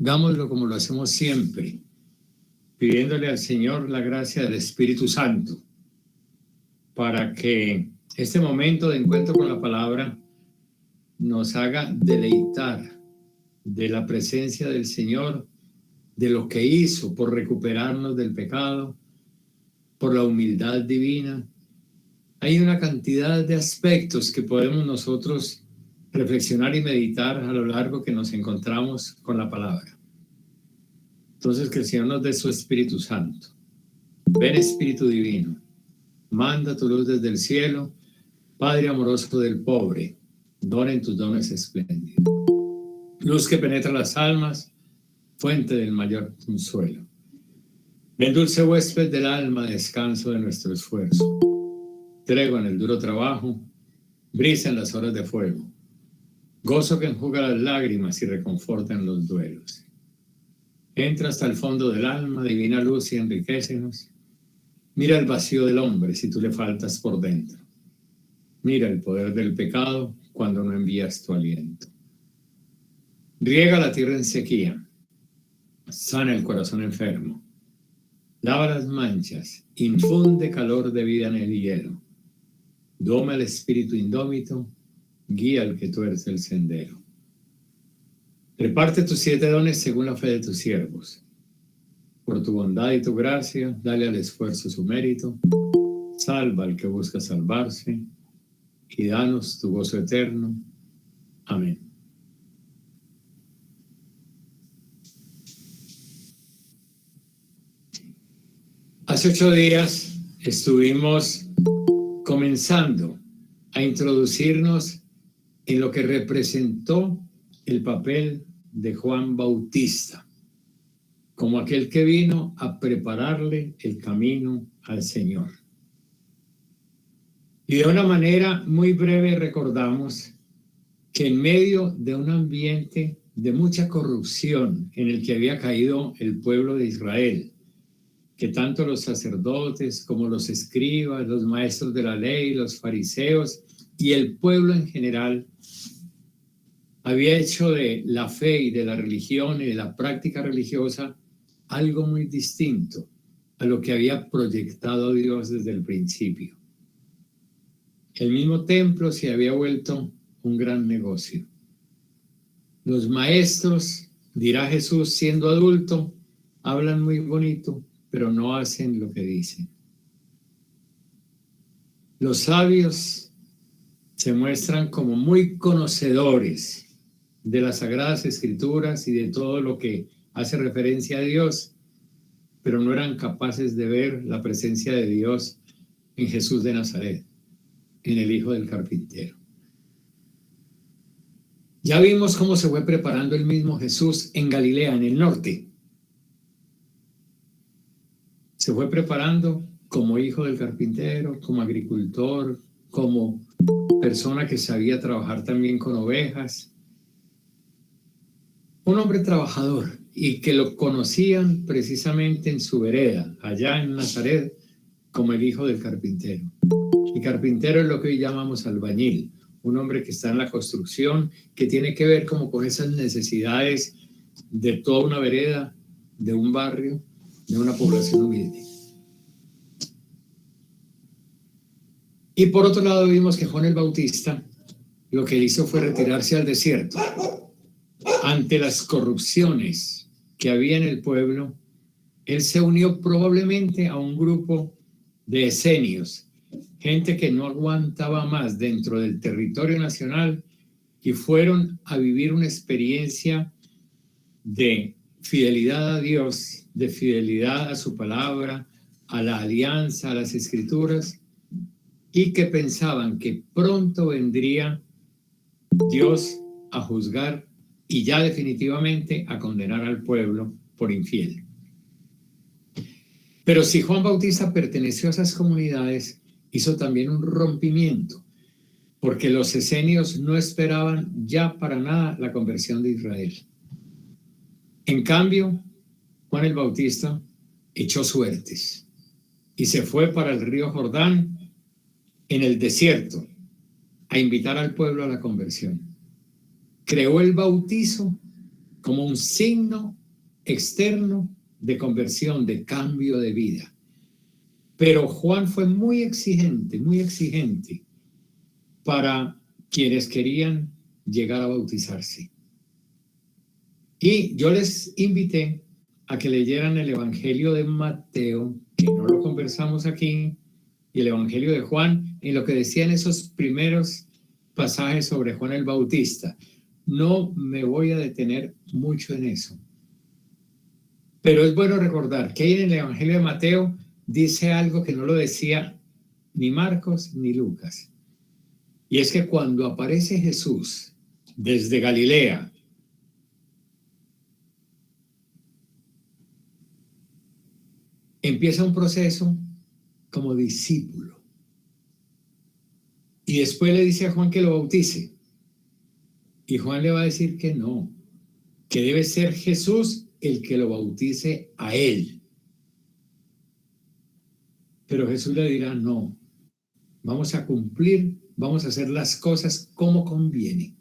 Hagámoslo como lo hacemos siempre, pidiéndole al Señor la gracia del Espíritu Santo para que este momento de encuentro con la palabra nos haga deleitar de la presencia del Señor, de lo que hizo por recuperarnos del pecado, por la humildad divina. Hay una cantidad de aspectos que podemos nosotros reflexionar y meditar a lo largo que nos encontramos con la palabra. Entonces, que el Señor nos dé su Espíritu Santo. Ven, Espíritu Divino, manda tu luz desde el cielo, Padre amoroso del pobre, dona en tus dones espléndidos. Luz que penetra las almas, fuente del mayor consuelo. Ven, dulce huésped del alma, descanso de nuestro esfuerzo. Tregua en el duro trabajo, brisa en las horas de fuego. Gozo que enjuga las lágrimas y reconforta en los duelos. Entra hasta el fondo del alma, divina luz, y enriquécenos. Mira el vacío del hombre si tú le faltas por dentro. Mira el poder del pecado cuando no envías tu aliento. Riega la tierra en sequía, sana el corazón enfermo, lava las manchas, infunde calor de vida en el hielo. Doma el espíritu indómito, guía al que tuerce el sendero. Reparte tus 7 dones según la fe de tus siervos. Por tu bondad y tu gracia, dale al esfuerzo su mérito. Salva al que busca salvarse y danos tu gozo eterno. Amén. Hace 8 días estuvimos comenzando a introducirnos en lo que representó el papel de Juan Bautista, como aquel que vino a prepararle el camino al Señor. Y de una manera muy breve recordamos que en medio de un ambiente de mucha corrupción en el que había caído el pueblo de Israel, que tanto los sacerdotes como los escribas, los maestros de la ley, los fariseos y el pueblo en general había hecho de la fe y de la religión y de la práctica religiosa algo muy distinto a lo que había proyectado Dios desde el principio. El mismo templo se había vuelto un gran negocio. Los maestros, dirá Jesús siendo adulto, hablan muy bonito, pero no hacen lo que dicen. Los sabios se muestran como muy conocedores de las Sagradas Escrituras y de todo lo que hace referencia a Dios, pero no eran capaces de ver la presencia de Dios en Jesús de Nazaret, en el hijo del carpintero. Ya vimos cómo se fue preparando el mismo Jesús en Galilea, en el norte. Se fue preparando como hijo del carpintero, como agricultor, como persona que sabía trabajar también con ovejas. Un hombre trabajador y que lo conocían precisamente en su vereda, allá en Nazaret, como el hijo del carpintero. El carpintero es lo que hoy llamamos albañil, un hombre que está en la construcción, que tiene que ver como con esas necesidades de toda una vereda, de un barrio, de una población humilde. Y por otro lado vimos que Juan el Bautista lo que hizo fue retirarse al desierto. Ante las corrupciones que había en el pueblo, él se unió probablemente a un grupo de esenios, gente que no aguantaba más dentro del territorio nacional y fueron a vivir una experiencia de fidelidad a Dios, de fidelidad a su palabra, a la alianza, a las escrituras, y que pensaban que pronto vendría Dios a juzgar y ya definitivamente a condenar al pueblo por infiel. Pero si Juan Bautista perteneció a esas comunidades, hizo también un rompimiento, porque los esenios no esperaban ya para nada la conversión de Israel. En cambio, Juan el Bautista echó suertes y se fue para el río Jordán en el desierto a invitar al pueblo a la conversión. Creó el bautizo como un signo externo de conversión, de cambio de vida. Pero Juan fue muy exigente para quienes querían llegar a bautizarse. Y yo les invité a que leyeran el Evangelio de Mateo, que no lo conversamos aquí, y el Evangelio de Juan, en lo que decían esos primeros pasajes sobre Juan el Bautista. No me voy a detener mucho en eso. Pero es bueno recordar que ahí en el Evangelio de Mateo dice algo que no lo decía ni Marcos ni Lucas. Y es que cuando aparece Jesús desde Galilea, empieza un proceso como discípulo. Y después le dice a Juan que lo bautice. Y Juan le va a decir que no, que debe ser Jesús el que lo bautice a él. Pero Jesús le dirá, no, vamos a cumplir, vamos a hacer las cosas como conviene.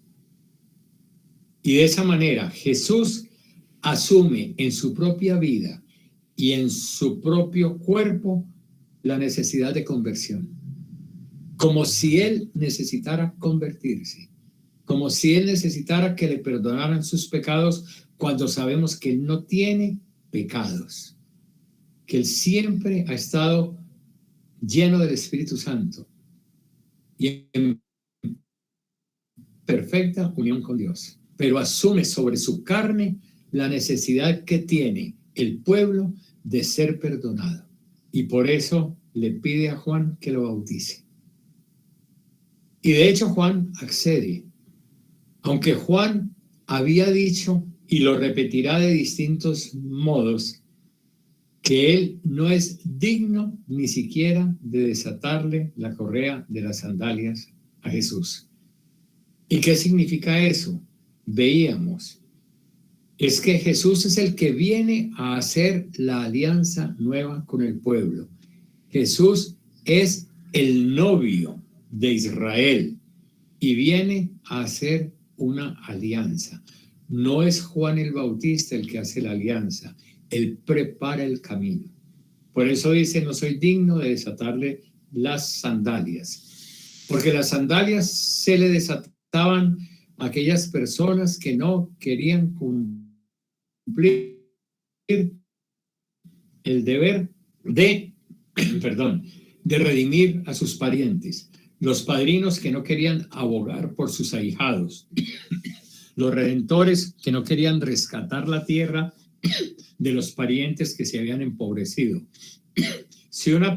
Y de esa manera Jesús asume en su propia vida y en su propio cuerpo la necesidad de conversión. Como si él necesitara convertirse, como si él necesitara que le perdonaran sus pecados, cuando sabemos que él no tiene pecados, que él siempre ha estado lleno del Espíritu Santo y en perfecta unión con Dios, pero asume sobre su carne la necesidad que tiene el pueblo de ser perdonado. Y por eso le pide a Juan que lo bautice. Y de hecho Juan accede, aunque Juan había dicho, y lo repetirá de distintos modos, que él no es digno ni siquiera de desatarle la correa de las sandalias a Jesús. ¿Y qué significa eso? Veíamos, es que Jesús es el que viene a hacer la alianza nueva con el pueblo. Jesús es el novio de Israel y viene a hacer una alianza. No es Juan el Bautista el que hace la alianza, él prepara el camino. Por eso dice, no soy digno de desatarle las sandalias, porque las sandalias se le desataban a aquellas personas que no querían cumplir el deber de, de redimir a sus parientes, los padrinos que no querían abogar por sus ahijados, los redentores que no querían rescatar la tierra de los parientes que se habían empobrecido. Si una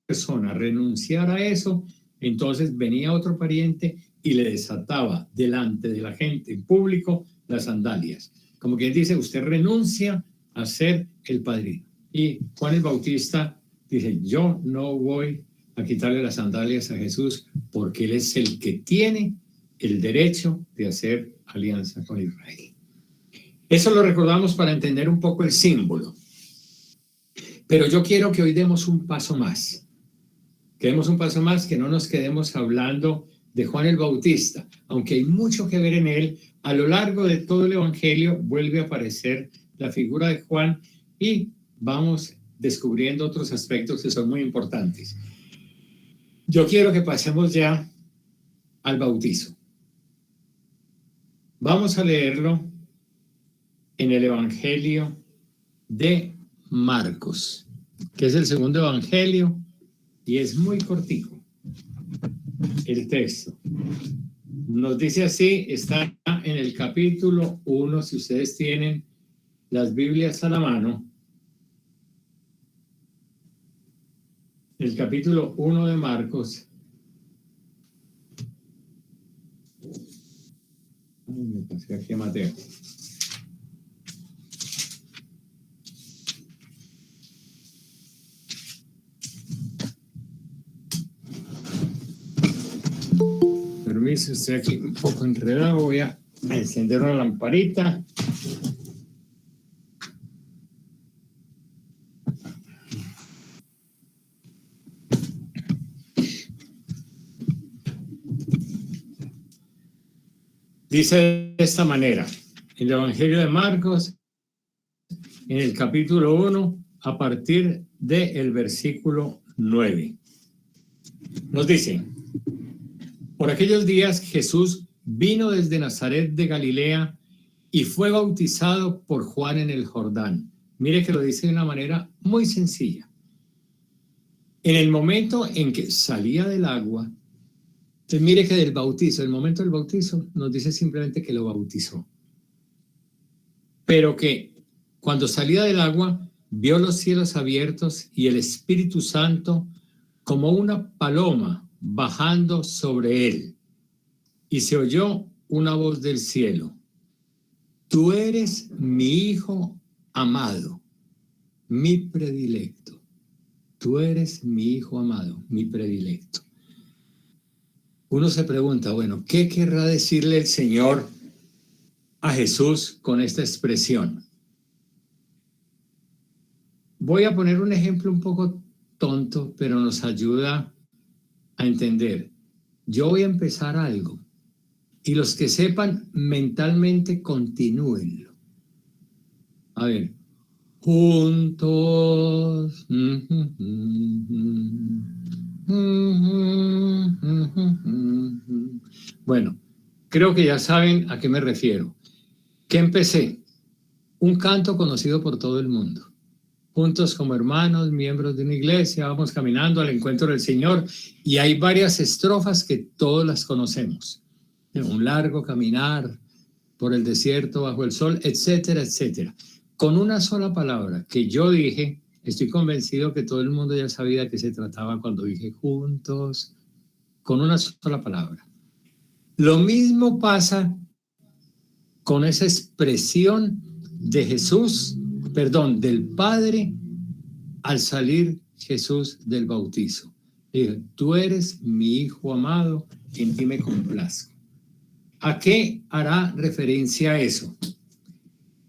persona renunciara a eso, entonces venía otro pariente y le desataba delante de la gente en público las sandalias. Como quien dice, usted renuncia a ser el padrino. Y Juan el Bautista dice, yo no voy a quitarle las sandalias a Jesús porque él es el que tiene el derecho de hacer alianza con Israel. Eso lo recordamos para entender un poco el símbolo. Pero yo quiero que hoy demos un paso más. Que demos un paso más, que no nos quedemos hablando de Juan el Bautista. Aunque hay mucho que ver en él, a lo largo de todo el Evangelio vuelve a aparecer la figura de Juan y vamos descubriendo otros aspectos que son muy importantes. Yo quiero que pasemos ya al bautizo. Vamos a leerlo en el Evangelio de Marcos, que es el segundo Evangelio y es muy cortico el texto. Nos dice así, está en el capítulo 1, si ustedes tienen las Biblias a la mano, el capítulo 1 de Marcos. Me pasé aquí a Mateo. Permiso, estoy aquí un poco enredado, voy a encender una lamparita. Dice de esta manera, en el Evangelio de Marcos, en el capítulo 1, a partir del versículo 9. Nos dice: por aquellos días Jesús vino desde Nazaret de Galilea y fue bautizado por Juan en el Jordán. Mire que lo dice de una manera muy sencilla. En el momento en que salía del agua, entonces mire que del bautizo, el momento del bautizo nos dice simplemente que lo bautizó. Pero que cuando salía del agua, vio los cielos abiertos y el Espíritu Santo como una paloma bajando sobre él. Y se oyó una voz del cielo: tú eres mi Hijo amado, mi predilecto. Tú eres mi Hijo amado, mi predilecto. Uno se pregunta, bueno, ¿qué querrá decirle el Señor a Jesús con esta expresión? Voy a poner un ejemplo un poco tonto, pero nos ayuda a entender. Yo voy a empezar algo y los que sepan mentalmente continúenlo. A ver, juntos. Bueno, creo que ya saben a qué me refiero. ¿Qué empecé? Un canto conocido por todo el mundo. Juntos como hermanos, miembros de una iglesia, vamos caminando al encuentro del Señor y hay varias estrofas que todos las conocemos. Un largo caminar por el desierto bajo el sol, etcétera, etcétera. Con una sola palabra que yo dije, estoy convencido que todo el mundo ya sabía de qué se trataba cuando dije juntos, con una sola palabra. Lo mismo pasa con esa expresión de Jesús, del Padre, al salir Jesús del bautizo. Dijo: tú eres mi Hijo amado, en ti me complazco. ¿A qué hará referencia eso?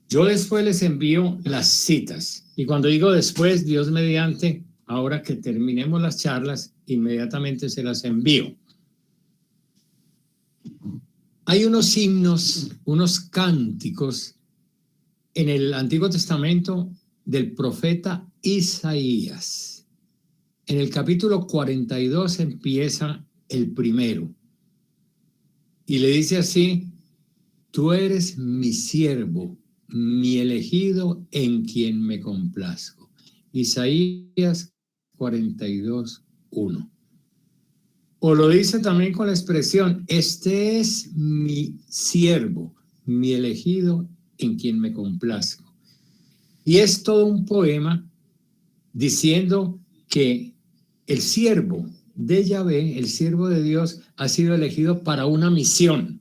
Yo después les envío las citas. Y cuando digo después, Dios mediante, ahora que terminemos las charlas, inmediatamente se las envío. Hay unos himnos, unos cánticos en el Antiguo Testamento del profeta Isaías. En el capítulo 42 empieza el primero. Y le dice así: tú eres mi siervo, mi elegido, en quien me complazco. Isaías 42, 1. O lo dice también con la expresión: este es mi siervo, mi elegido, en quien me complazco. Y es todo un poema diciendo que el siervo de Yahvé, el siervo de Dios, ha sido elegido para una misión.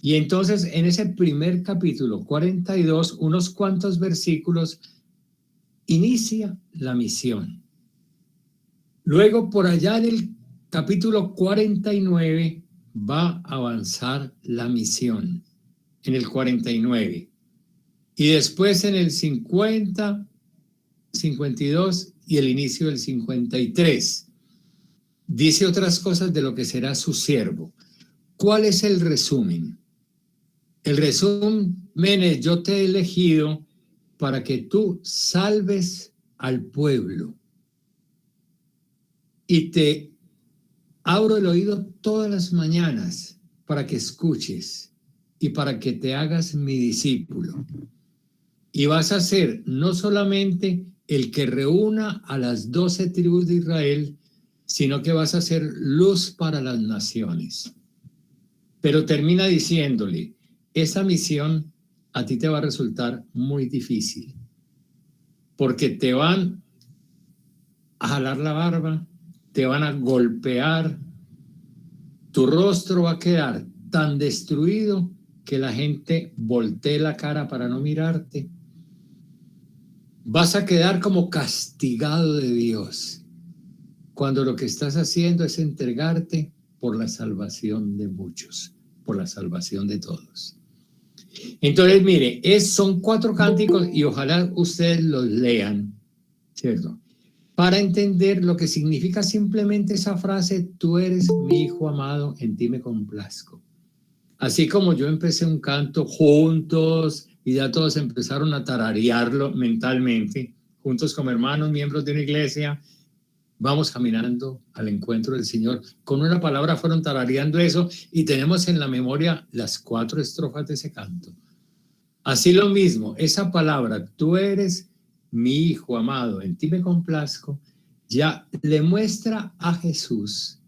Y entonces en ese primer capítulo 42, unos cuantos versículos, inicia la misión. Luego por allá en el capítulo 49 va a avanzar la misión, en el 49. Y después en el 50, 52 y el inicio del 53. Dice otras cosas de lo que será su siervo. ¿Cuál es el resumen? El resumen es: yo te he elegido para que tú salves al pueblo. Y te abro el oído todas las mañanas para que escuches y para que te hagas mi discípulo. Y vas a ser no solamente el que reúna a las 12 tribus de Israel, sino que vas a ser luz para las naciones. Pero termina diciéndole: esa misión a ti te va a resultar muy difícil, porque te van a jalar la barba, te van a golpear, tu rostro va a quedar tan destruido que la gente voltee la cara para no mirarte. Vas a quedar como castigado de Dios, cuando lo que estás haciendo es entregarte por la salvación de muchos, por la salvación de todos. Entonces, mire, son 4 cánticos y ojalá ustedes los lean, ¿cierto? Para entender lo que significa simplemente esa frase: tú eres mi Hijo amado, en ti me complazco. Así como yo empecé un canto juntos y ya todos empezaron a tararearlo mentalmente, juntos como hermanos, miembros de una iglesia, vamos caminando al encuentro del Señor. Con una palabra fueron tarareando eso y tenemos en la memoria las 4 estrofas de ese canto. Así lo mismo, esa palabra, tú eres mi hijo amado, en ti me complazco, ya le muestra a Jesús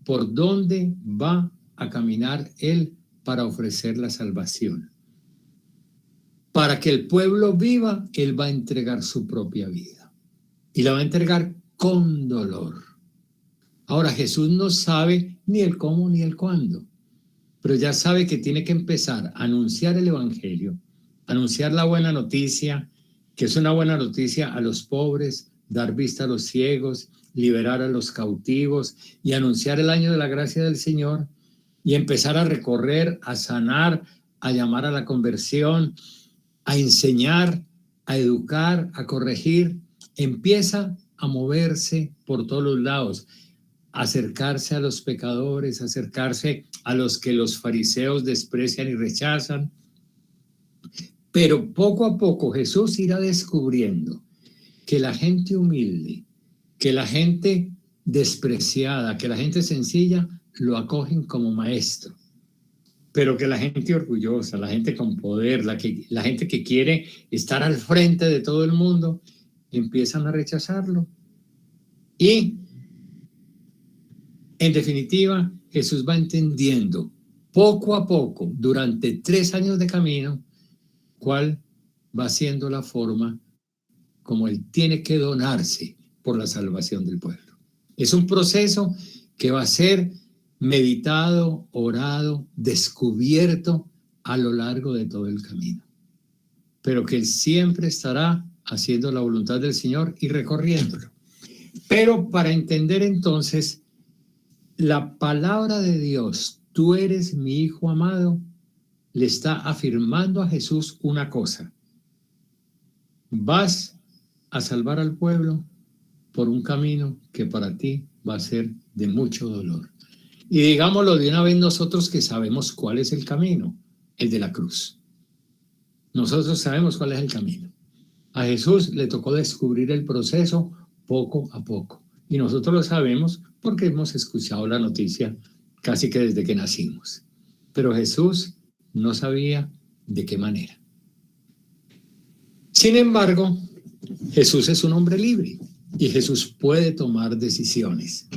por dónde va a caminar Él para ofrecer la salvación. Para que el pueblo viva, Él va a entregar su propia vida. Y la va a entregar con dolor. Ahora, Jesús no sabe ni el cómo ni el cuándo, pero ya sabe que tiene que empezar a anunciar el evangelio, anunciar la buena noticia, que es una buena noticia a los pobres, dar vista a los ciegos, liberar a los cautivos y anunciar el año de la gracia del Señor y empezar a recorrer, a sanar, a llamar a la conversión, a enseñar, a educar, a corregir. Empieza a moverse por todos los lados, acercarse a los pecadores, acercarse a los que los fariseos desprecian y rechazan. Pero poco a poco Jesús irá descubriendo que la gente humilde, que la gente despreciada, que la gente sencilla lo acogen como maestro, pero que la gente orgullosa, la gente con poder, la gente que quiere estar al frente de todo el mundo, empiezan a rechazarlo. Y en definitiva, Jesús va entendiendo poco a poco, durante 3 años de camino, cuál va siendo la forma como Él tiene que donarse por la salvación del pueblo. Es un proceso que va a ser meditado, orado, descubierto a lo largo de todo el camino. Pero que Él siempre estará haciendo la voluntad del Señor y recorriéndolo. Pero para entender entonces la palabra de Dios, tú eres mi hijo amado, le está afirmando a Jesús una cosa: vas a salvar al pueblo por un camino que para ti va a ser de mucho dolor. Y digámoslo de una vez nosotros que sabemos cuál es el camino, el de la cruz. Nosotros sabemos cuál es el camino. A Jesús le tocó descubrir el proceso poco a poco. Y nosotros lo sabemos porque hemos escuchado la noticia casi que desde que nacimos. Pero Jesús no sabía de qué manera. Sin embargo, Jesús es un hombre libre y Jesús puede tomar decisiones.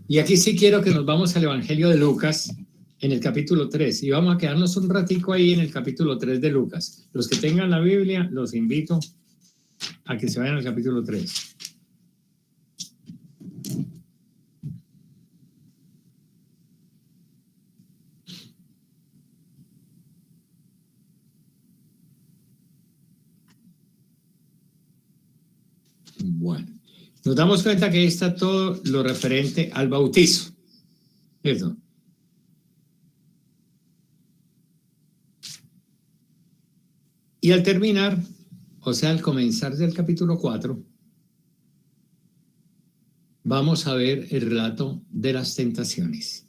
Y aquí sí quiero que nos vamos al Evangelio de Lucas en el capítulo 3 y vamos a quedarnos un ratico ahí en el capítulo 3 de Lucas. Los que tengan la Biblia, los invito a que se vayan al capítulo 3. Bueno, nos damos cuenta que ahí está todo lo referente al bautizo, ¿cierto? Y al terminar, o sea, al comenzar del capítulo 4, vamos a ver el relato de las tentaciones.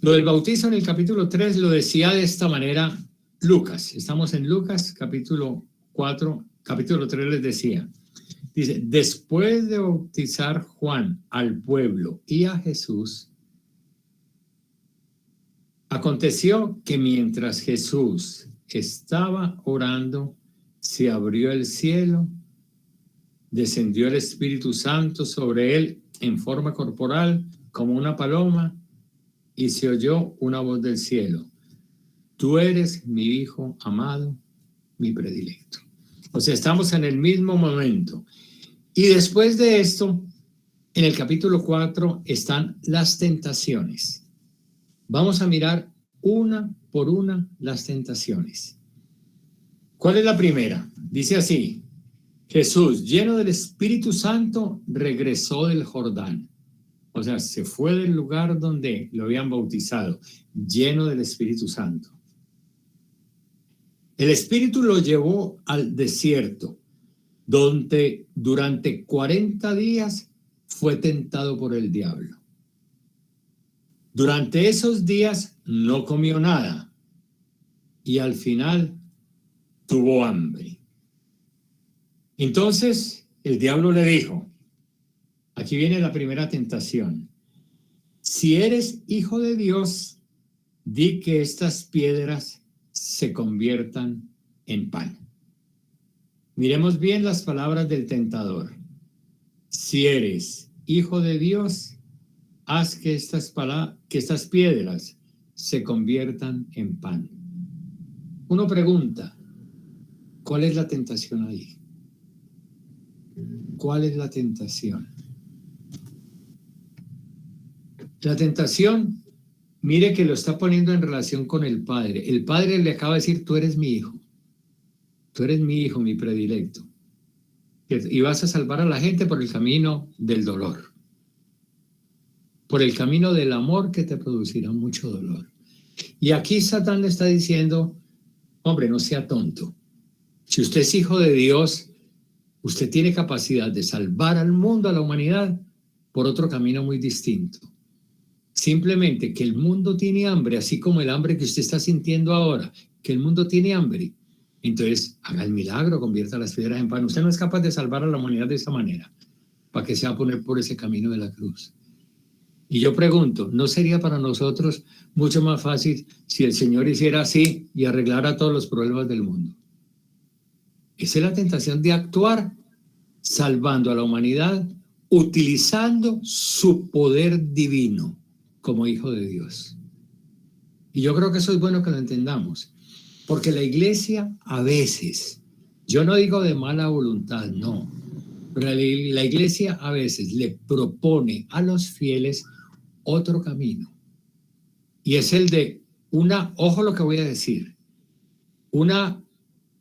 Lo del bautizo en el capítulo 3 lo decía de esta manera Lucas. Estamos en Lucas, capítulo 4, capítulo 3 les decía. Dice, después de bautizar Juan al pueblo y a Jesús, aconteció que mientras Jesús estaba orando, se abrió el cielo, descendió el Espíritu Santo sobre él en forma corporal como una paloma y se oyó una voz del cielo: tú eres mi hijo amado, mi predilecto. O sea, estamos en el mismo momento. Y después de esto, en el capítulo 4 están las tentaciones. Vamos a mirar una por una las tentaciones. ¿Cuál es la primera? Dice así: Jesús, lleno del Espíritu Santo, regresó del Jordán. O sea, se fue del lugar donde lo habían bautizado, lleno del Espíritu Santo. El Espíritu lo llevó al desierto, donde durante 40 días fue tentado por el diablo. Durante esos días no comió nada y al final tuvo hambre. Entonces el diablo le dijo, aquí viene la primera tentación, si eres hijo de Dios, di que estas piedras se conviertan en pan. Miremos bien las palabras del tentador. Si eres hijo de Dios, haz que estas piedras se conviertan en pan. Uno pregunta, ¿cuál es la tentación ahí? ¿Cuál es la tentación? La tentación, mire que lo está poniendo en relación con el Padre. El Padre le acaba de decir, tú eres mi hijo. Tú eres mi hijo, mi predilecto. Y vas a salvar a la gente por el camino del dolor. Por el camino del amor que te producirá mucho dolor. Y aquí Satán le está diciendo, hombre, no sea tonto. Si usted es hijo de Dios, usted tiene capacidad de salvar al mundo, a la humanidad, por otro camino muy distinto. Simplemente que el mundo tiene hambre, así como el hambre que usted está sintiendo ahora, que el mundo tiene hambre. Entonces, haga el milagro, convierta las piedras en pan. Usted no es capaz de salvar a la humanidad de esa manera, para que se va a poner por ese camino de la cruz. Y yo pregunto, ¿no sería para nosotros mucho más fácil si el Señor hiciera así y arreglara todos los problemas del mundo? Esa es la tentación de actuar salvando a la humanidad, utilizando su poder divino como hijo de Dios. Y yo creo que eso es bueno que lo entendamos, porque la iglesia a veces, yo no digo de mala voluntad, no, pero la iglesia a veces le propone a los fieles otro camino, y es el de ojo lo que voy a decir, una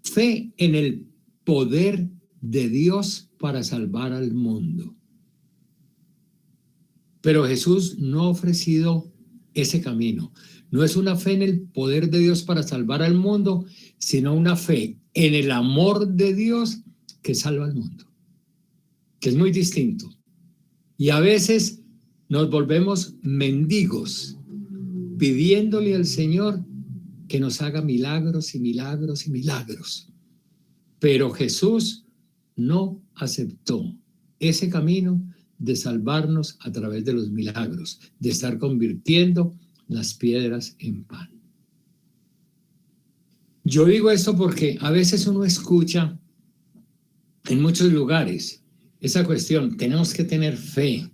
fe en el poder de Dios para salvar al mundo. Pero Jesús no ha ofrecido ese camino. No es una fe en el poder de Dios para salvar al mundo, sino una fe en el amor de Dios que salva al mundo, que es muy distinto. Y a veces nos volvemos mendigos, pidiéndole al Señor que nos haga milagros y milagros y milagros. Pero Jesús no aceptó ese camino de salvarnos a través de los milagros, de estar convirtiendo las piedras en pan. Yo digo esto porque a veces uno escucha en muchos lugares esa cuestión, tenemos que tener fe,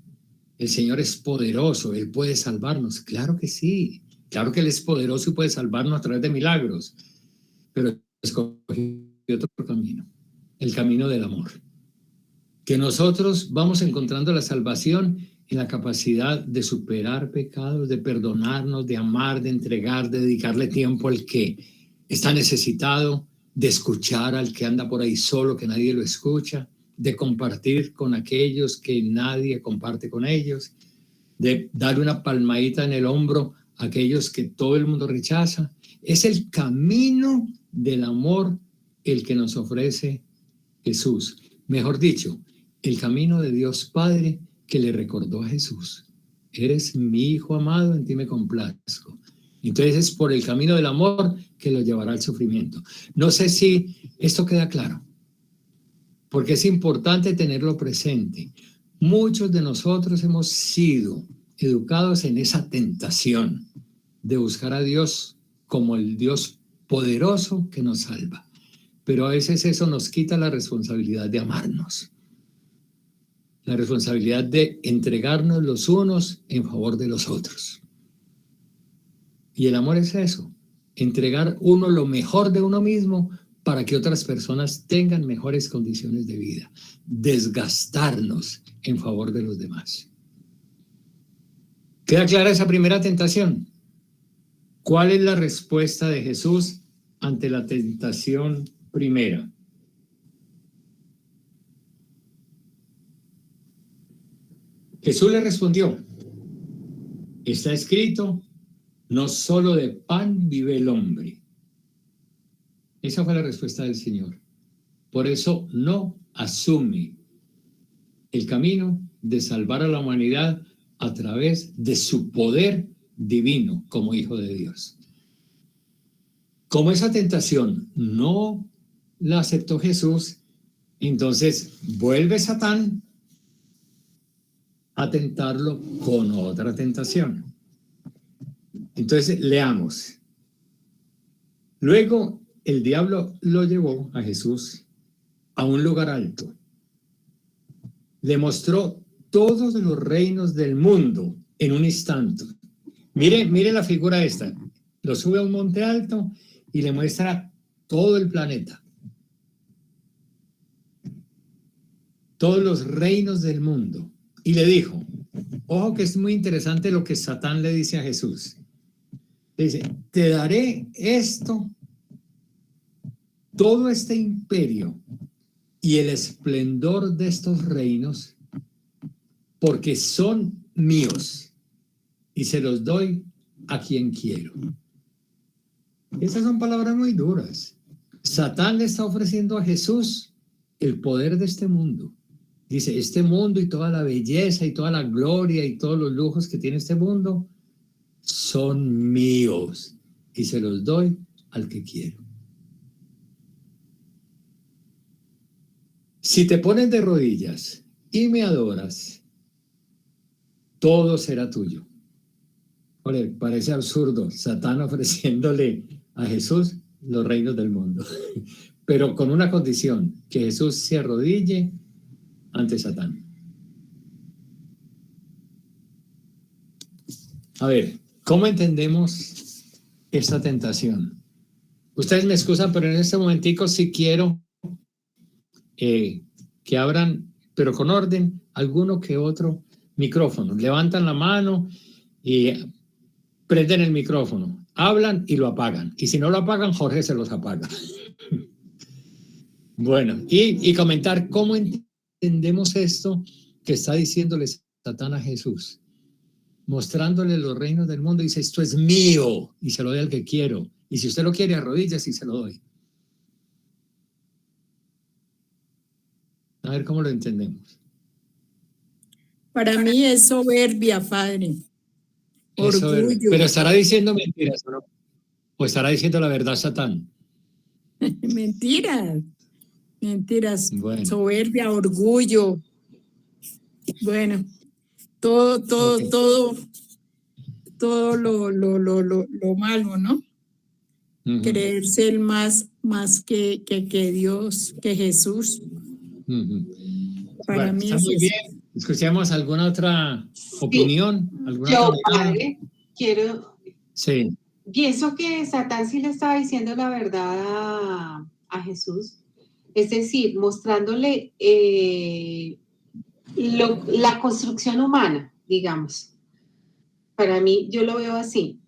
el Señor es poderoso, Él puede salvarnos. Claro que sí, claro que Él es poderoso y puede salvarnos a través de milagros, pero escogió otro camino, el camino del amor. Que nosotros vamos encontrando la salvación en la capacidad de superar pecados, de perdonarnos, de amar, de entregar, de dedicarle tiempo al que está necesitado, de escuchar al que anda por ahí solo, que nadie lo escucha, de compartir con aquellos que nadie comparte con ellos, de darle una palmadita en el hombro a aquellos que todo el mundo rechaza. Es el camino del amor el que nos ofrece Jesús. Mejor dicho, el camino de Dios Padre que le recordó a Jesús. Eres mi hijo amado, en ti me complazco. Entonces es por el camino del amor que lo llevará al sufrimiento. No sé si esto queda claro, porque es importante tenerlo presente. Muchos de nosotros hemos sido educados en esa tentación de buscar a Dios como el Dios poderoso que nos salva. Pero a veces eso nos quita la responsabilidad de amarnos, la responsabilidad de entregarnos los unos en favor de los otros. Y el amor es eso, entregar uno lo mejor de uno mismo para que otras personas tengan mejores condiciones de vida, desgastarnos en favor de los demás. ¿Queda clara esa primera tentación? ¿Cuál es la respuesta de Jesús ante la tentación primera? Jesús le respondió, está escrito, no solo de pan vive el hombre. Esa fue la respuesta del Señor. Por eso no asume el camino de salvar a la humanidad a través de su poder divino como hijo de Dios. Como esa tentación no la aceptó Jesús, entonces vuelve Satán a tentarlo con otra tentación. Entonces leamos. Luego el diablo lo llevó a Jesús a un lugar alto. Le mostró todos los reinos del mundo en un instante. Mire la figura esta. Lo sube a un monte alto y le muestra todo el planeta. Todos los reinos del mundo. Y le dijo, ojo que es muy interesante lo que Satán le dice a Jesús. Le dice, te daré esto, todo este imperio y el esplendor de estos reinos, porque son míos y se los doy a quien quiero. Esas son palabras muy duras. Satán le está ofreciendo a Jesús el poder de este mundo. Dice, este mundo y toda la belleza y toda la gloria y todos los lujos que tiene este mundo son míos y se los doy al que quiero. Si te pones de rodillas y me adoras, todo será tuyo. Oye, parece absurdo, Satán ofreciéndole a Jesús los reinos del mundo, pero con una condición, que Jesús se arrodille ante Satán. A ver, ¿cómo entendemos esta tentación? Ustedes me excusan, pero en este momentico sí quiero que abran, pero con orden, alguno que otro micrófono. Levantan la mano y prenden el micrófono, hablan y lo apagan. Y si no lo apagan, Jorge se los apaga. Bueno, y comentar cómo entendemos esto que está diciéndole Satán a Jesús, mostrándole los reinos del mundo. Dice, esto es mío y se lo doy al que quiero. Y si usted lo quiere, arrodillas y se lo doy. A ver cómo lo entendemos. Para mí es soberbia, padre. Orgullo. Pero estará diciendo mentiras, ¿no? ¿O estará diciendo la verdad Satán? Mentiras. Mentiras. Bueno. Soberbia, orgullo. Bueno, todo lo malo, ¿no? Uh-huh. Creerse el más que Dios, que Jesús. Uh-huh. Para mí está es muy eso. bien. ¿Escuchamos alguna otra opinión? ¿Alguna Yo, otra padre, sí. Pienso que Satán sí le estaba diciendo la verdad a Jesús, es decir, mostrándole la construcción humana, digamos. Para mí, yo lo veo así.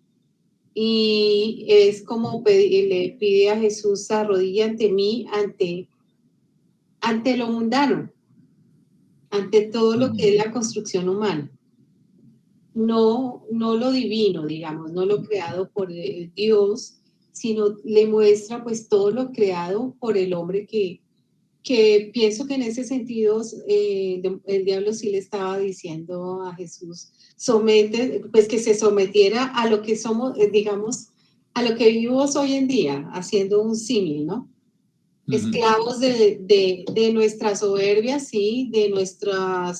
Y es como le pide a Jesús, arrodilla ante mí, ante lo mundano, ante todo lo que es la construcción humana. No lo divino, digamos, no lo creado por Dios, sino le muestra pues todo lo creado por el hombre que pienso que en ese sentido el diablo sí le estaba diciendo a Jesús, pues que se sometiera a lo que somos, digamos, a lo que vivimos hoy en día, haciendo un símil, ¿no? Uh-huh. Esclavos de nuestra soberbia, sí, de nuestra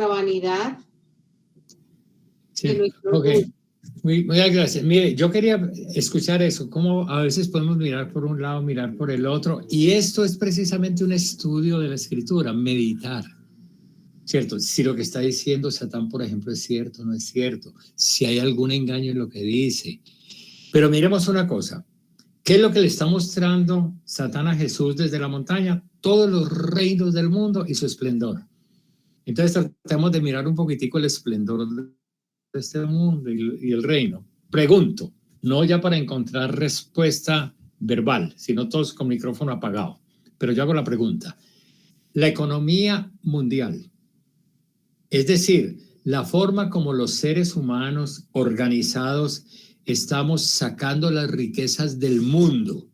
vanidad. Sí, ok. Muy gracias. Mire, yo quería escuchar eso, cómo a veces podemos mirar por un lado, mirar por el otro, y esto es precisamente un estudio de la Escritura, meditar, ¿cierto? Si lo que está diciendo Satán, por ejemplo, es cierto o no es cierto, si hay algún engaño en lo que dice. Pero miremos una cosa, ¿qué es lo que le está mostrando Satán a Jesús desde la montaña? Todos los reinos del mundo y su esplendor. Entonces tratemos de mirar un poquitico el esplendor de este mundo y el reino. Pregunto, no ya para encontrar respuesta verbal, sino todos con micrófono apagado, pero yo hago la pregunta. La economía mundial, es decir, la forma como los seres humanos organizados estamos sacando las riquezas del mundo,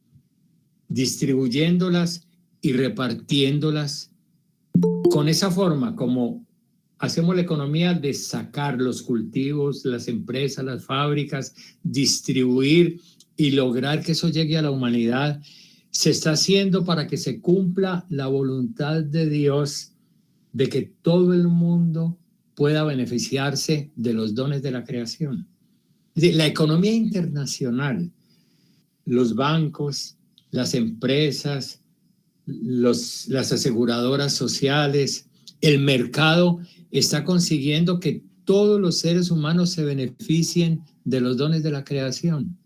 distribuyéndolas y repartiéndolas, con esa forma como hacemos la economía de sacar los cultivos, las empresas, las fábricas, distribuir y lograr que eso llegue a la humanidad. Se está haciendo para que se cumpla la voluntad de Dios de que todo el mundo pueda beneficiarse de los dones de la creación. La economía internacional, los bancos, las empresas, las aseguradoras sociales, el mercado está consiguiendo que todos los seres humanos se beneficien de los dones de la creación.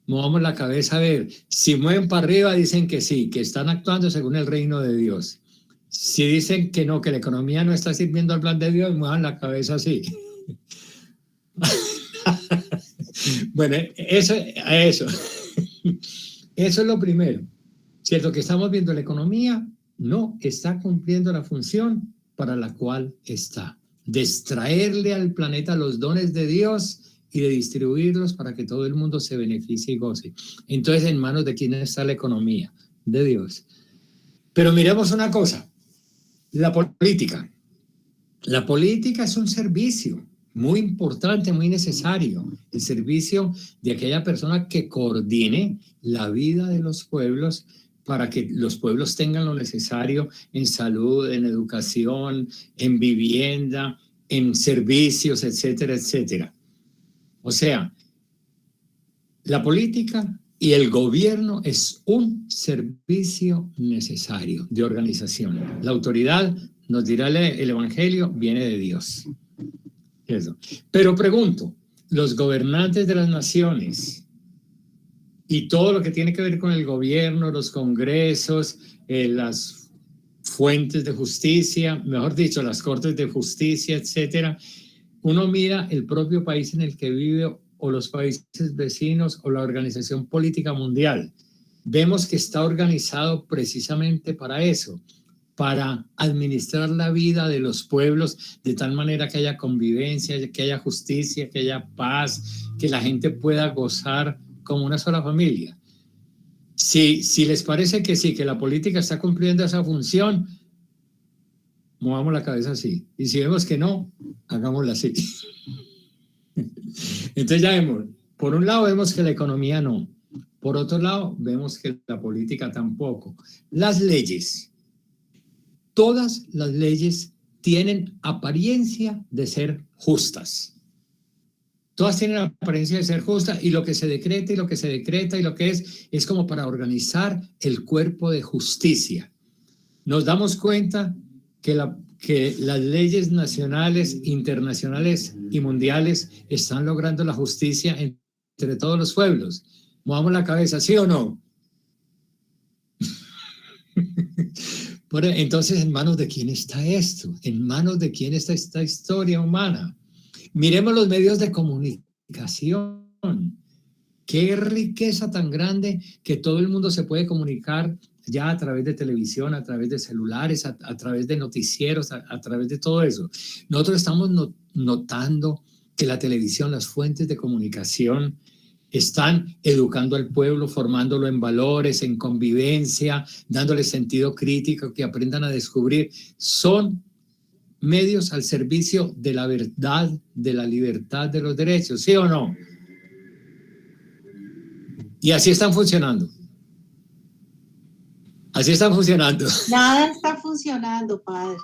Movamos la cabeza a ver. Si mueven para arriba, dicen que sí, que están actuando según el reino de Dios. Si dicen que no, que la economía no está sirviendo al plan de Dios, muevan la cabeza así. Bueno, eso es lo primero. ¿Cierto? Que estamos viendo la economía no está cumpliendo la función para la cual está. De extraerle al planeta los dones de Dios y de distribuirlos para que todo el mundo se beneficie y goce. Entonces, ¿en manos de quién está la economía? De Dios. Pero miremos una cosa. La política. La política es un servicio muy importante, muy necesario. El servicio de aquella persona que coordine la vida de los pueblos para que los pueblos tengan lo necesario en salud, en educación, en vivienda, en servicios, etcétera, etcétera. O sea, la política y el gobierno es un servicio necesario de organización. La autoridad, nos dirá el Evangelio, viene de Dios. Eso. Pero pregunto, los gobernantes de las naciones y todo lo que tiene que ver con el gobierno, los congresos, las fuentes de justicia, mejor dicho, las cortes de justicia, etcétera, uno mira el propio país en el que vive o los países vecinos o la organización política mundial. Vemos que está organizado precisamente para eso, para administrar la vida de los pueblos de tal manera que haya convivencia, que haya justicia, que haya paz, que la gente pueda gozar como una sola familia. Si les parece que sí, que la política está cumpliendo esa función, movamos la cabeza así. Y si vemos que no, hagámosla así. Entonces ya vemos, por un lado vemos que la economía no, por otro lado vemos que la política tampoco. Las leyes, todas las leyes tienen apariencia de ser justas. Todas tienen la apariencia de ser justas y lo que se decreta y lo que se decreta y lo que es como para organizar el cuerpo de justicia. Nos damos cuenta que las leyes nacionales, internacionales y mundiales están logrando la justicia entre todos los pueblos. Movamos la cabeza, ¿sí o no? Entonces, ¿en manos de quién está esto? ¿En manos de quién está esta historia humana? Miremos los medios de comunicación. Qué riqueza tan grande que todo el mundo se puede comunicar ya a través de televisión, a través de celulares, a través de noticieros, a través de todo eso. Nosotros estamos notando que la televisión, las fuentes de comunicación están educando al pueblo, formándolo en valores, en convivencia, dándole sentido crítico, que aprendan a descubrir. Son medios al servicio de la verdad, de la libertad, de los derechos, ¿sí o no? Y así están funcionando. Así están funcionando. Nada está funcionando, padre.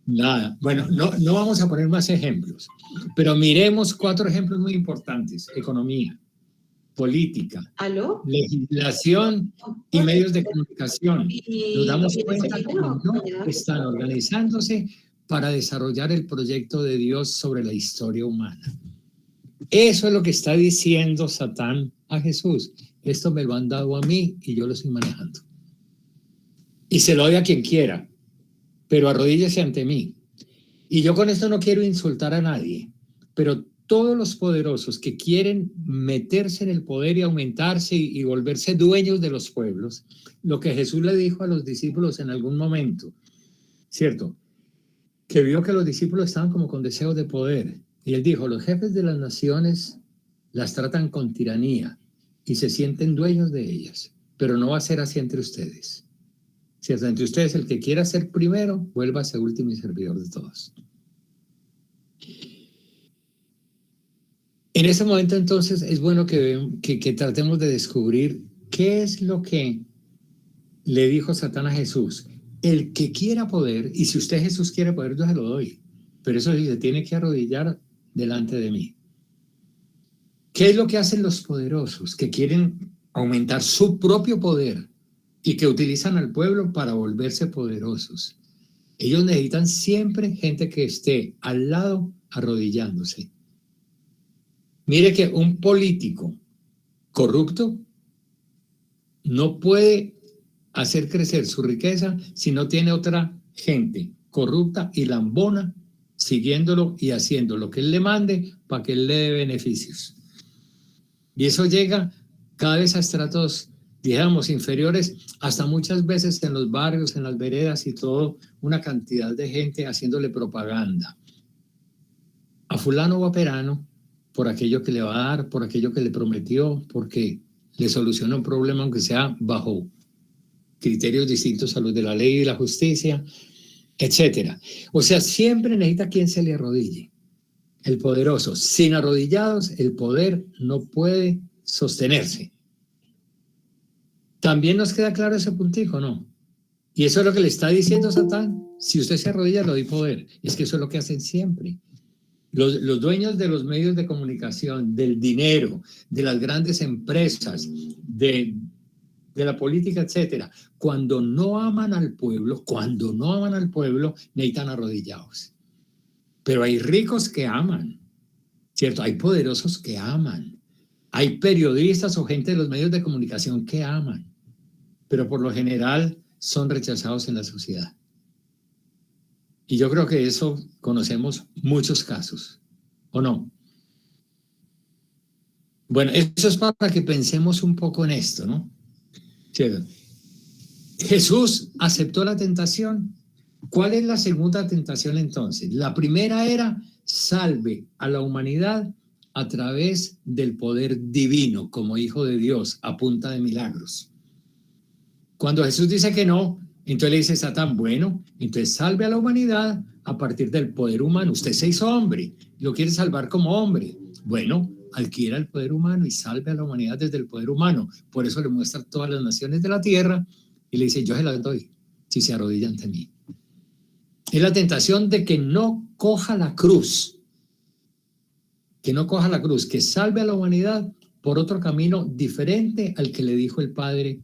Nada. Bueno, no vamos a poner más ejemplos, pero miremos 4 ejemplos muy importantes. Economía, política, ¿Aló? legislación y medios de comunicación. Nos damos cuenta que no están organizándose para desarrollar el proyecto de Dios sobre la historia humana. Eso es lo que está diciendo Satán a Jesús. Esto me lo han dado a mí y yo lo estoy manejando. Y se lo doy a quien quiera, pero arrodíllese ante mí. Y yo con esto no quiero insultar a nadie, pero todos los poderosos que quieren meterse en el poder y aumentarse y volverse dueños de los pueblos, lo que Jesús le dijo a los discípulos en algún momento, ¿cierto? Que vio que los discípulos estaban como con deseos de poder. Y él dijo, los jefes de las naciones las tratan con tiranía y se sienten dueños de ellas, pero no va a ser así entre ustedes. ¿cierto? Entre ustedes, el que quiera ser primero, vuélvase último y servidor de todos. En ese momento, entonces, es bueno que tratemos de descubrir qué es lo que le dijo Satán a Jesús. El que quiera poder, y si usted, Jesús, quiere poder, yo se lo doy. Pero eso sí, se tiene que arrodillar delante de mí. ¿Qué es lo que hacen los poderosos? Que quieren aumentar su propio poder y que utilizan al pueblo para volverse poderosos. Ellos necesitan siempre gente que esté al lado arrodillándose. Mire que un político corrupto no puede hacer crecer su riqueza si no tiene otra gente corrupta y lambona siguiéndolo y haciendo lo que él le mande para que él le dé beneficios. Y eso llega cada vez a estratos, digamos, inferiores, hasta muchas veces en los barrios, en las veredas y todo, una cantidad de gente haciéndole propaganda a fulano o a perano por aquello que le va a dar, por aquello que le prometió, porque le soluciona un problema, aunque sea bajo criterios distintos a los de la ley y la justicia, etcétera. O sea, siempre necesita quien se le arrodille. El poderoso. Sin arrodillados, el poder no puede sostenerse. También nos queda claro ese puntico, ¿no? Y eso es lo que le está diciendo Satán. Si usted se arrodilla, le doy poder. Es que eso es lo que hacen siempre. Los dueños de los medios de comunicación, del dinero, de las grandes empresas, de la política, etcétera, cuando no aman al pueblo, necesitan arrodillados. Pero hay ricos que aman, ¿cierto? Hay poderosos que aman. Hay periodistas o gente de los medios de comunicación que aman. Pero por lo general son rechazados en la sociedad. Y yo creo que eso conocemos muchos casos, ¿o no? Bueno, eso es para que pensemos un poco en esto, ¿no? ¿Cierto? Jesús aceptó la tentación. ¿Cuál es la segunda tentación entonces? La primera era salve a la humanidad a través del poder divino como hijo de Dios a punta de milagros. Cuando Jesús dice que no, entonces le dice Satán, bueno, entonces salve a la humanidad a partir del poder humano. Usted se hizo hombre, lo quiere salvar como hombre. Bueno, adquiera el poder humano y salve a la humanidad desde el poder humano. Por eso le muestra todas las naciones de la tierra y le dice, yo se las doy si se arrodilla ante mí. Es la tentación de que no coja la cruz, que salve a la humanidad por otro camino diferente al que le dijo el Padre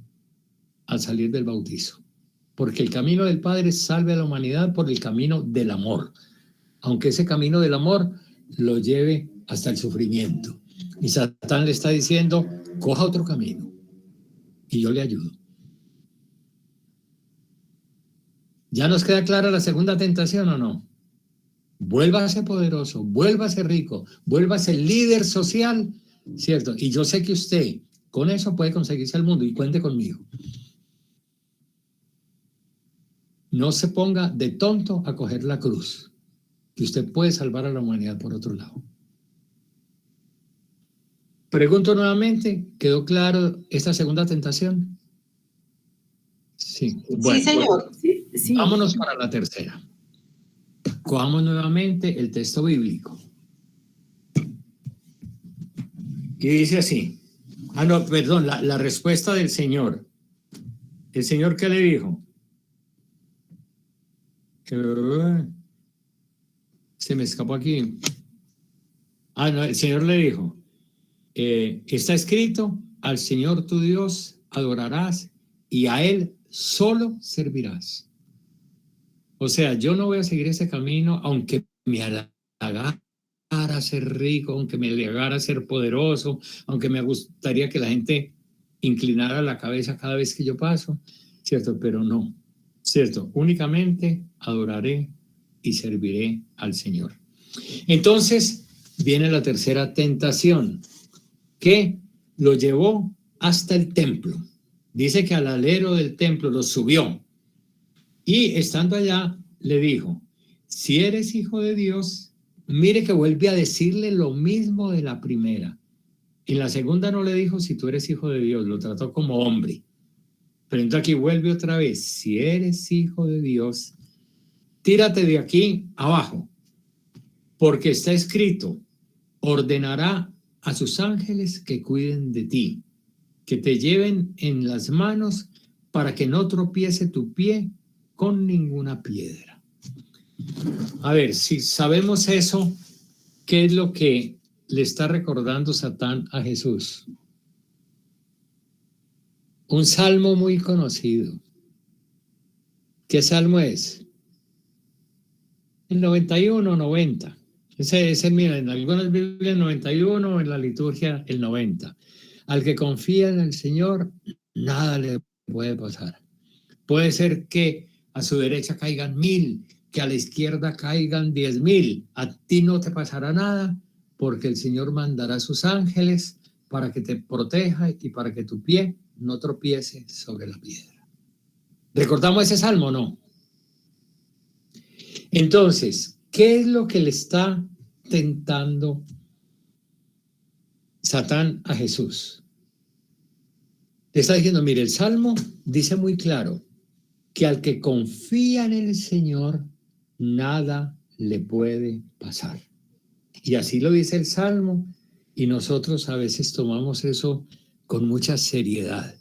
al salir del bautizo. Porque el camino del Padre salve a la humanidad por el camino del amor, aunque ese camino del amor lo lleve hasta el sufrimiento. Y Satán le está diciendo, coja otro camino y yo le ayudo. ¿Ya nos queda clara la segunda tentación o no? Vuélvase poderoso, vuélvase rico, vuélvase líder social, ¿cierto? Y yo sé que usted con eso puede conseguirse al mundo y cuente conmigo. No se ponga de tonto a coger la cruz, que usted puede salvar a la humanidad por otro lado. Pregunto nuevamente, ¿quedó claro esta segunda tentación? Sí. Bueno, sí, señor. Sí. Vámonos para la tercera. Cojamos nuevamente el texto bíblico. Y dice así. No, perdón, la respuesta del Señor. ¿El Señor qué le dijo? Se me escapó aquí. No, el Señor le dijo, está escrito, al Señor tu Dios adorarás y a Él solo servirás. O sea, yo no voy a seguir ese camino, aunque me halagara ser rico, aunque me halagara ser poderoso, aunque me gustaría que la gente inclinara la cabeza cada vez que yo paso, ¿cierto? Pero no, ¿cierto? Únicamente adoraré y serviré al Señor. Entonces viene la tercera tentación, que lo llevó hasta el templo. Dice que al alero del templo lo subió. Y estando allá, le dijo, si eres hijo de Dios, mire que vuelve a decirle lo mismo de la primera. En la segunda no le dijo, si tú eres hijo de Dios, lo trató como hombre. Pero entonces aquí vuelve otra vez. Si eres hijo de Dios, tírate de aquí abajo, porque está escrito, ordenará a sus ángeles que cuiden de ti, que te lleven en las manos para que no tropiece tu pie con ninguna piedra. A ver, si sabemos eso, ¿qué es lo que le está recordando Satán a Jesús? Un salmo muy conocido. ¿Qué salmo es? El 91, 90. Ese mira, en algunas Biblias 91, en la liturgia el 90. Al que confía en el Señor, nada le puede pasar. Puede ser que a su derecha caigan 1000, que a la izquierda caigan 10,000. A ti no te pasará nada, porque el Señor mandará a sus ángeles para que te proteja y para que tu pie no tropiece sobre la piedra. ¿Recordamos ese salmo o no? Entonces, ¿qué es lo que le está tentando Satán a Jesús? Le está diciendo, mire, el salmo dice muy claro que al que confía en el Señor, nada le puede pasar. Y así lo dice el salmo, y nosotros a veces tomamos eso con mucha seriedad.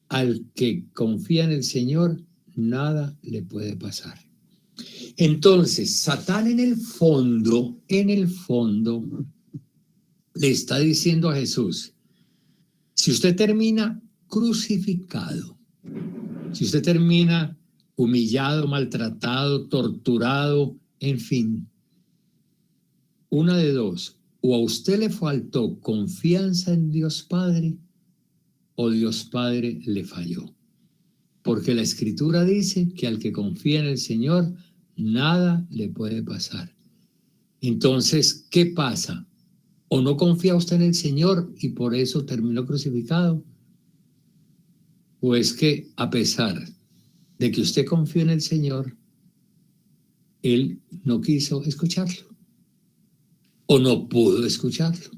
Al que confía en el Señor, nada le puede pasar. Entonces, Satán en el fondo, le está diciendo a Jesús, si usted termina crucificado, si usted termina humillado, maltratado, torturado, en fin, una de dos, o a usted le faltó confianza en Dios Padre, o Dios Padre le falló. Porque la Escritura dice que al que confía en el Señor, nada le puede pasar. Entonces, ¿qué pasa? ¿O no confía usted en el Señor y por eso terminó crucificado? ¿O es que a pesar de que usted confía en el Señor, Él no quiso escucharlo? ¿O no pudo escucharlo?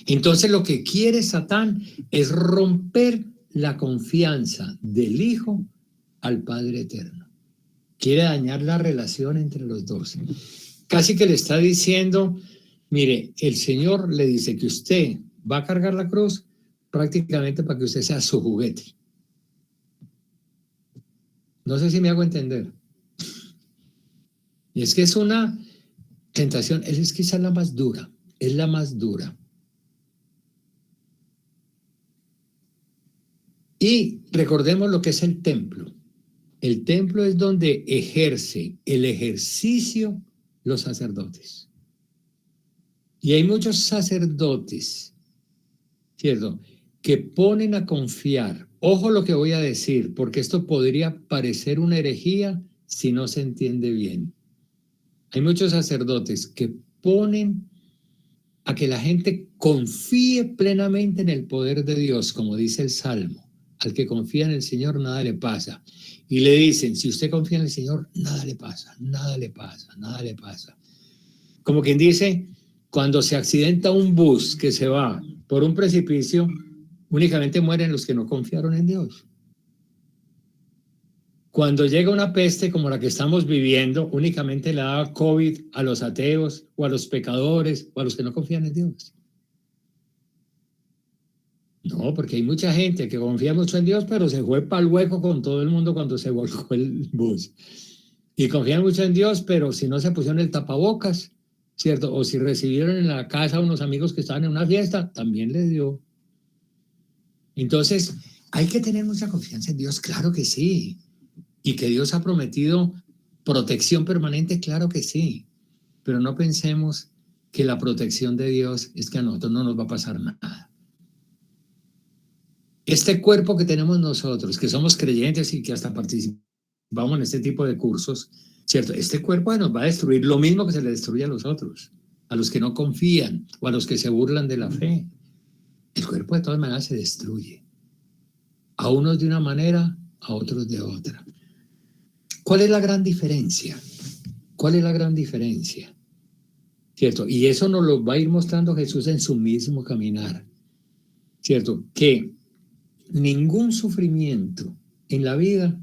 Entonces lo que quiere Satán es romper la confianza del Hijo al Padre Eterno. Quiere dañar la relación entre los dos. Casi que le está diciendo, mire, el Señor le dice que usted va a cargar la cruz prácticamente para que usted sea su juguete. No sé si me hago entender. Y es que es una tentación, es quizás la más dura, es la más dura. Y recordemos lo que es el templo. El templo es donde ejerce el ejercicio los sacerdotes. Y hay muchos sacerdotes, ¿cierto?, que ponen a confiar. Ojo lo que voy a decir, porque esto podría parecer una herejía si no se entiende bien. Hay muchos sacerdotes que ponen a que la gente confíe plenamente en el poder de Dios, como dice el Salmo. Al que confía en el Señor, nada le pasa. Y le dicen, si usted confía en el Señor, nada le pasa, nada le pasa, nada le pasa. Como quien dice, cuando se accidenta un bus que se va por un precipicio, únicamente mueren los que no confiaron en Dios. Cuando llega una peste como la que estamos viviendo, únicamente le da COVID a los ateos o a los pecadores o a los que no confían en Dios. No, porque hay mucha gente que confía mucho en Dios, pero se fue para el hueco con todo el mundo cuando se volcó el bus. Y confían mucho en Dios, pero si no se pusieron el tapabocas, ¿cierto? O si recibieron en la casa a unos amigos que estaban en una fiesta, también les dio. Entonces, hay que tener mucha confianza en Dios, claro que sí. Y que Dios ha prometido protección permanente, claro que sí. Pero no pensemos que la protección de Dios es que a nosotros no nos va a pasar nada. Este cuerpo que tenemos nosotros, que somos creyentes y que hasta participamos en este tipo de cursos, ¿cierto? Este cuerpo nos va a destruir lo mismo que se le destruye a los otros, a los que no confían o a los que se burlan de la fe. El cuerpo de todas maneras se destruye. A unos de una manera, a otros de otra. ¿Cuál es la gran diferencia? ¿Cuál es la gran diferencia? ¿Cierto? Y eso nos lo va a ir mostrando Jesús en su mismo caminar. ¿Cierto? Que ningún sufrimiento en la vida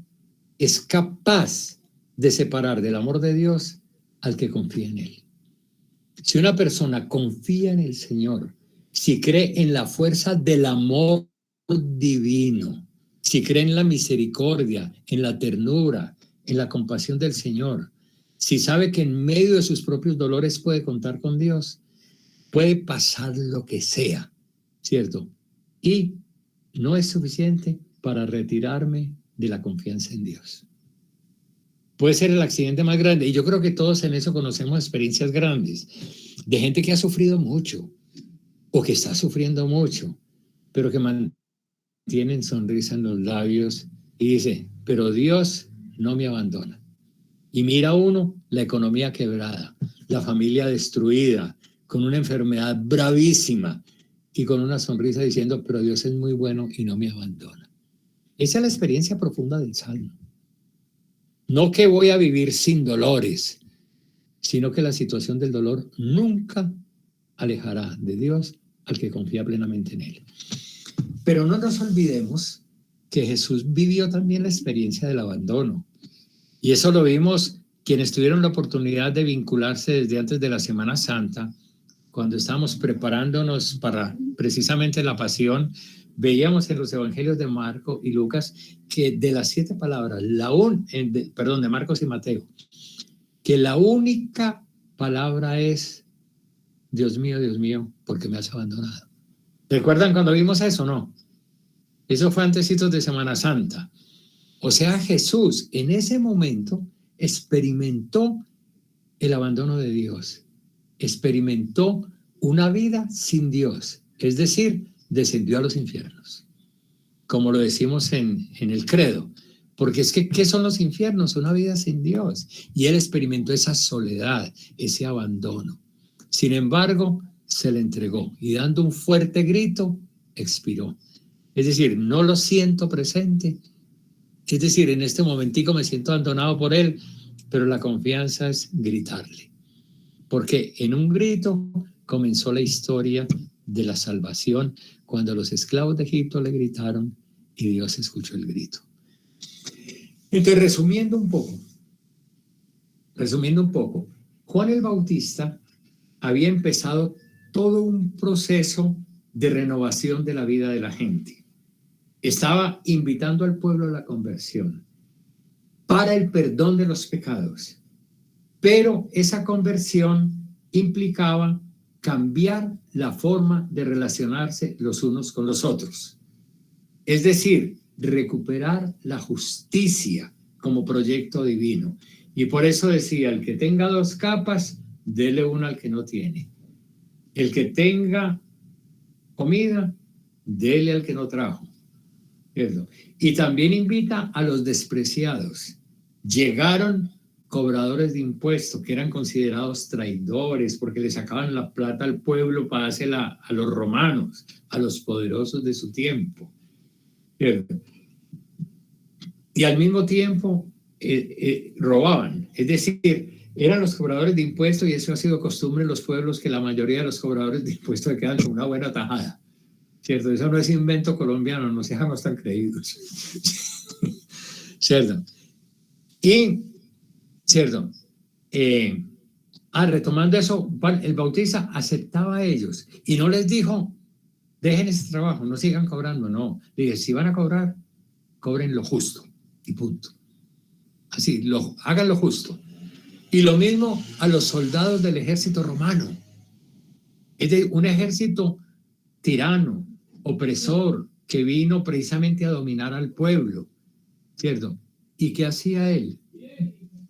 es capaz de separar del amor de Dios al que confía en Él. Si una persona confía en el Señor, si cree en la fuerza del amor divino, si cree en la misericordia, en la ternura, en la compasión del Señor, si sabe que en medio de sus propios dolores puede contar con Dios, puede pasar lo que sea, ¿cierto? Y no es suficiente para retirarme de la confianza en Dios. Puede ser el accidente más grande, y yo creo que todos en eso conocemos experiencias grandes, de gente que ha sufrido mucho, o que está sufriendo mucho, pero que mantienen sonrisa en los labios y dice, pero Dios no me abandona. Y mira uno la economía quebrada, la familia destruida, con una enfermedad bravísima y con una sonrisa diciendo, pero Dios es muy bueno y no me abandona. Esa es la experiencia profunda del Salmo. No que voy a vivir sin dolores, sino que la situación del dolor nunca alejará de Dios al que confía plenamente en Él. Pero no nos olvidemos que Jesús vivió también la experiencia del abandono. Y eso lo vimos quienes tuvieron la oportunidad de vincularse desde antes de la Semana Santa, cuando estábamos preparándonos para precisamente la pasión. Veíamos en los evangelios de Marcos y Lucas que de las 7 palabras, de Marcos y Mateo, que la única palabra es Dios mío, ¿por qué me has abandonado? ¿Recuerdan cuando vimos eso? No. Eso fue antesitos de Semana Santa. O sea, Jesús en ese momento experimentó el abandono de Dios, experimentó una vida sin Dios, es decir, descendió a los infiernos, como lo decimos en el credo, porque es que, ¿qué son los infiernos? Una vida sin Dios, y él experimentó esa soledad, ese abandono. Sin embargo, se le entregó, y dando un fuerte grito, expiró. Es decir, no lo siento presente, es decir, en este momentico me siento abandonado por él, pero la confianza es gritarle, porque en un grito comenzó la historia de la salvación, cuando los esclavos de Egipto le gritaron y Dios escuchó el grito. Entonces, resumiendo un poco, Juan el Bautista había empezado todo un proceso de renovación de la vida de la gente. Estaba invitando al pueblo a la conversión para el perdón de los pecados, pero esa conversión implicaba cambiar la forma de relacionarse los unos con los otros. Es decir, recuperar la justicia como proyecto divino. Y por eso decía, el que tenga 2 capas, dele una al que no tiene. El que tenga comida, dele al que no trajo. ¿Cierto? Y también invita a los despreciados. Llegaron cobradores de impuestos que eran considerados traidores porque le sacaban la plata al pueblo para dársela a los romanos, a los poderosos de su tiempo. ¿Cierto? Y al mismo tiempo robaban, es decir, eran los cobradores de impuestos, y eso ha sido costumbre en los pueblos, que la mayoría de los cobradores de impuestos se quedan con una buena tajada. ¿Cierto? Eso no es invento colombiano, no seamos tan creídos. ¿Cierto? Y, ¿cierto? Retomando eso, el Bautista aceptaba a ellos y no les dijo, dejen ese trabajo, no sigan cobrando, no. Le dije, si van a cobrar, cobren lo justo y punto. Así, hagan lo justo. Y lo mismo a los soldados del ejército romano. Es de un ejército tirano, opresor, que vino precisamente a dominar al pueblo, ¿cierto? ¿Y qué hacía él?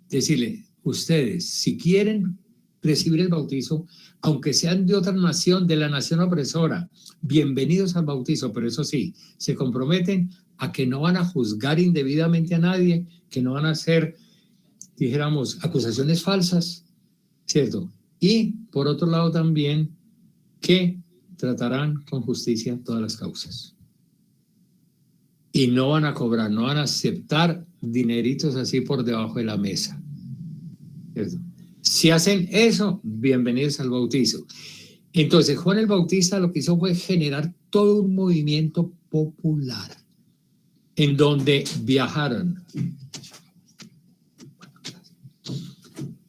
Decirle, ustedes, si quieren recibir el bautizo, aunque sean de otra nación, de la nación opresora, bienvenidos al bautizo, pero eso sí, se comprometen a que no van a juzgar indebidamente a nadie, que no van a hacer, dijéramos, acusaciones falsas, ¿cierto? Y por otro lado también, que tratarán con justicia todas las causas. Y no van a cobrar, no van a aceptar dineritos así por debajo de la mesa. ¿Cierto? Si hacen eso, bienvenidos al bautizo. Entonces, Juan el Bautista lo que hizo fue generar todo un movimiento popular. en donde viajaron.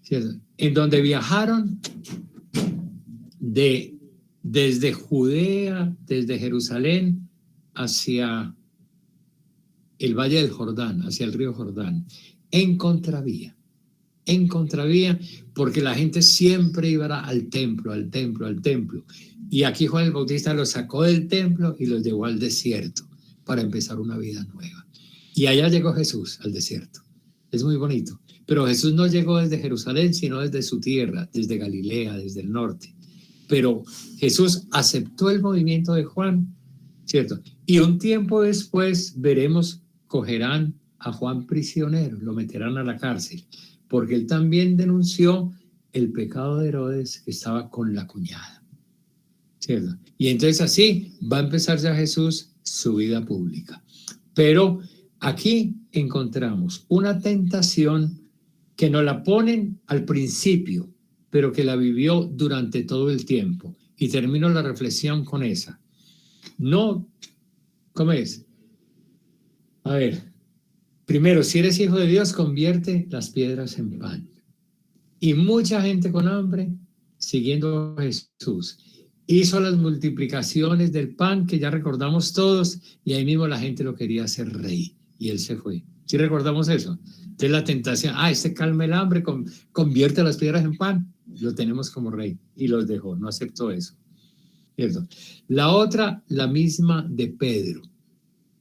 ¿Cierto? En donde viajaron desde Judea, desde Jerusalén, hacia el Valle del Jordán, hacia el río Jordán, en contravía, porque la gente siempre iba al templo, al templo, al templo. Y aquí Juan el Bautista los sacó del templo y los llevó al desierto para empezar una vida nueva. Y allá llegó Jesús al desierto. Es muy bonito. Pero Jesús no llegó desde Jerusalén, sino desde su tierra, desde Galilea, desde el norte. Pero Jesús aceptó el movimiento de Juan, ¿cierto? Y un tiempo después veremos, cogerán a Juan prisionero, lo meterán a la cárcel, porque él también denunció el pecado de Herodes, que estaba con la cuñada, ¿cierto? Y entonces así va a empezar ya Jesús su vida pública. Pero aquí encontramos una tentación que nos la ponen al principio, pero que la vivió durante todo el tiempo. Y termino la reflexión con esa. No, ¿cómo es? A ver, primero, si eres hijo de Dios, convierte las piedras en pan. Y mucha gente con hambre, siguiendo a Jesús, hizo las multiplicaciones del pan que ya recordamos todos, y ahí mismo la gente lo quería hacer rey, y él se fue. ¿Sí recordamos eso? Entonces la tentación, calma el hambre, convierte las piedras en pan, lo tenemos como rey, y los dejó, no aceptó eso, ¿cierto? La otra, la misma de Pedro.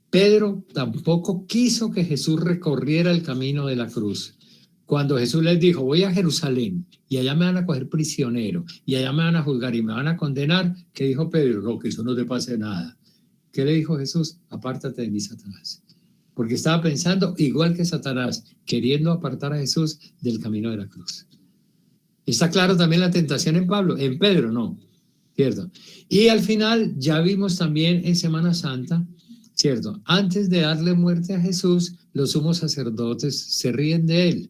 Pedro tampoco quiso que Jesús recorriera el camino de la cruz. Cuando Jesús les dijo, voy a Jerusalén, y allá me van a coger prisionero, y allá me van a juzgar y me van a condenar, ¿qué dijo Pedro? No, que eso no te pase nada. ¿Qué le dijo Jesús? Apártate de mí, Satanás. Porque estaba pensando igual que Satanás, queriendo apartar a Jesús del camino de la cruz. Está claro también la tentación en Pedro, ¿no? ¿Cierto? Y al final ya vimos también en Semana Santa, ¿cierto? Antes de darle muerte a Jesús, los sumos sacerdotes se ríen de él.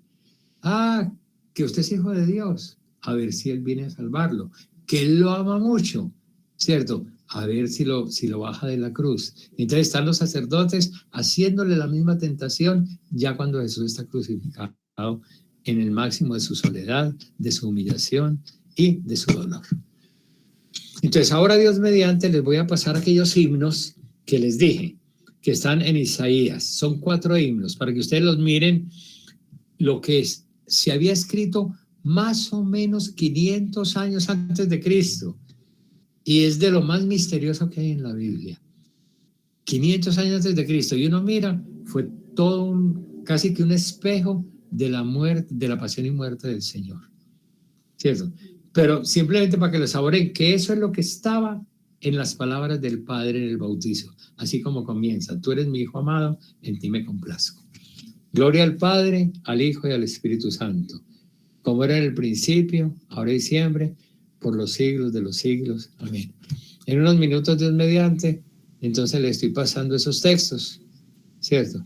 Que usted es hijo de Dios, a ver si él viene a salvarlo, que él lo ama mucho, ¿cierto? A ver si lo baja de la cruz. Entonces están los sacerdotes haciéndole la misma tentación ya cuando Jesús está crucificado en el máximo de su soledad, de su humillación y de su dolor. Entonces ahora, Dios mediante, les voy a pasar aquellos himnos que les dije, que están en Isaías. Son 4 himnos, para que ustedes los miren, lo que se había escrito más o menos 500 años antes de Cristo. Y es de lo más misterioso que hay en la Biblia. 500 años antes de Cristo. Y uno mira, fue todo casi que un espejo de la muerte, de la pasión y muerte del Señor. ¿Cierto? Pero simplemente para que lo saboren, que eso es lo que estaba en las palabras del Padre en el bautizo. Así como comienza, tú eres mi Hijo amado, en ti me complazco. Gloria al Padre, al Hijo y al Espíritu Santo, como era en el principio, ahora y siempre, por los siglos de los siglos. Amén. En unos minutos, Dios mediante, entonces le estoy pasando esos textos, ¿cierto?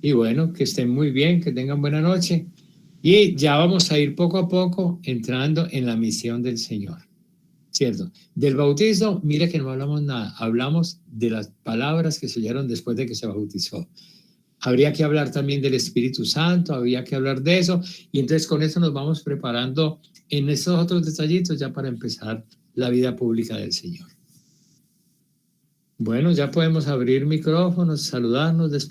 Y bueno, que estén muy bien, que tengan buena noche. Y ya vamos a ir poco a poco entrando en la misión del Señor, ¿cierto? Del bautizo, mire que no hablamos nada, hablamos de las palabras que se oyeron después de que se bautizó. Habría que hablar también del Espíritu Santo, habría que hablar de eso, y entonces con eso nos vamos preparando en esos otros detallitos ya para empezar la vida pública del Señor. Bueno, ya podemos abrir micrófonos, saludarnos, despedirnos.